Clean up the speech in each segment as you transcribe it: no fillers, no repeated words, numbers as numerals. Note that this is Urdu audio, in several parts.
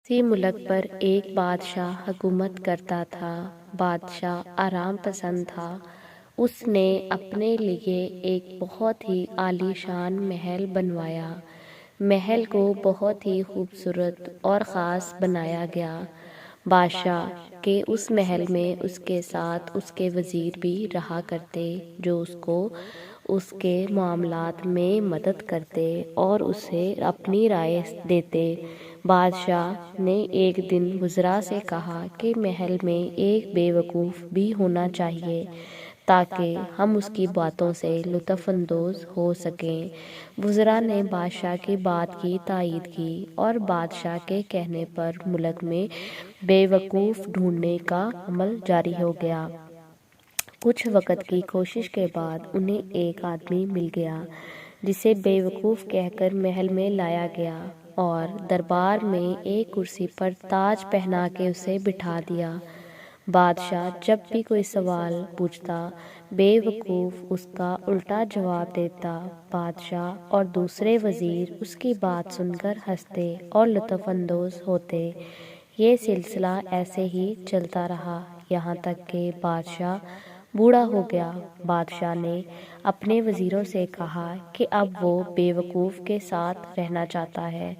کسی ملک پر ایک بادشاہ حکومت کرتا تھا۔ بادشاہ آرام پسند تھا۔ اس نے اپنے لیے ایک بہت ہی عالی شان محل بنوایا۔ محل کو بہت ہی خوبصورت اور خاص بنایا گیا۔ بادشاہ کے اس محل میں اس کے ساتھ اس کے وزیر بھی رہا کرتے، جو اس کو اس کے معاملات میں مدد کرتے اور اسے اپنی رائے دیتے۔ بادشاہ نے ایک دن وزراء سے کہا کہ محل میں ایک بے وقوف بھی ہونا چاہیے تاکہ ہم اس کی باتوں سے لطف اندوز ہو سکیں۔ وزراء نے بادشاہ کی بات کی تائید کی اور بادشاہ کے کہنے پر ملک میں بے وقوف ڈھونڈنے کا عمل جاری ہو گیا۔ کچھ وقت کی کوشش کے بعد انہیں ایک آدمی مل گیا جسے بے وقوف کہہ کر محل میں لایا گیا اور دربار میں ایک کرسی پر تاج پہنا کے اسے بٹھا دیا۔ بادشاہ جب بھی کوئی سوال پوچھتا، بے وقوف اس کا الٹا جواب دیتا۔ بادشاہ اور دوسرے وزیر اس کی بات سن کر ہنستے اور لطف اندوز ہوتے۔ یہ سلسلہ ایسے ہی چلتا رہا، یہاں تک کہ بادشاہ بوڑھا ہو گیا۔ بادشاہ نے اپنے وزیروں سے کہا کہ اب وہ بے وقوف کے ساتھ رہنا چاہتا ہے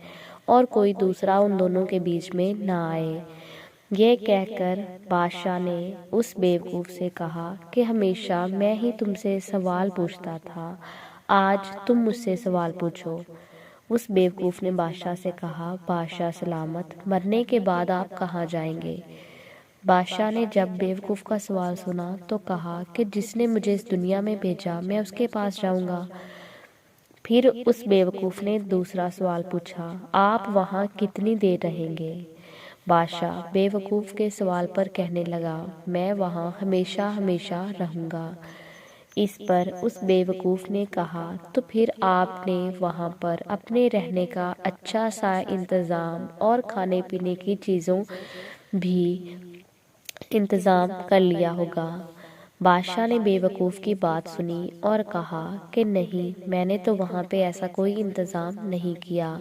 اور کوئی دوسرا ان دونوں کے بیچ میں نہ آئے۔ یہ کہہ کر بادشاہ نے اس بے وقوف سے کہا کہ ہمیشہ میں ہی تم سے سوال پوچھتا تھا، آج تم مجھ سے سوال پوچھو۔ اس بے وقوف نے بادشاہ سے کہا، بادشاہ سلامت، مرنے کے بعد آپ کہاں جائیں گے؟ بادشاہ نے جب بے وقوف کا سوال سنا تو کہا کہ جس نے مجھے اس دنیا میں بھیجا میں اس کے پاس جاؤں گا۔ پھر اس بے وقوف نے دوسرا سوال پوچھا، آپ وہاں کتنی دیر رہیں گے؟ بادشاہ بے وقوف کے سوال پر کہنے لگا، میں وہاں ہمیشہ ہمیشہ رہوں گا۔ اس پر اس بے وقوف نے کہا، تو پھر آپ نے وہاں پر اپنے رہنے کا اچھا سا انتظام اور کھانے پینے کی چیزوں بھی انتظام کر لیا ہوگا۔ بادشاہ نے بے وقوف کی بات سنی اور کہا کہ نہیں، میں نے تو وہاں پہ ایسا کوئی انتظام نہیں کیا۔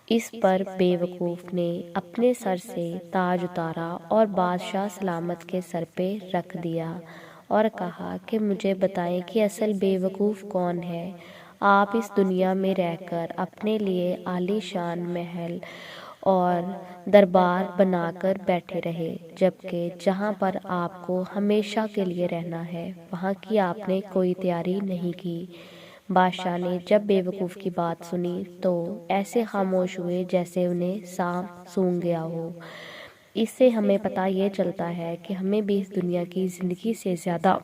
اس پر بے وقوف نے اپنے سر سے تاج اتارا اور بادشاہ سلامت کے سر پہ رکھ دیا اور کہا کہ مجھے بتائیں کہ اصل بے وقوف کون ہے؟ آپ اس دنیا میں رہ کر اپنے لیے عالی شان محل اور دربار بنا کر بیٹھے رہے، جبکہ جہاں پر آپ کو ہمیشہ کے لیے رہنا ہے وہاں کی آپ نے کوئی تیاری نہیں کی۔ بادشاہ نے جب بے وقوف کی بات سنی تو ایسے خاموش ہوئے جیسے انہیں سانپ سونگھ گیا ہو۔ اس سے ہمیں پتہ یہ چلتا ہے کہ ہمیں بھی اس دنیا کی زندگی سے زیادہ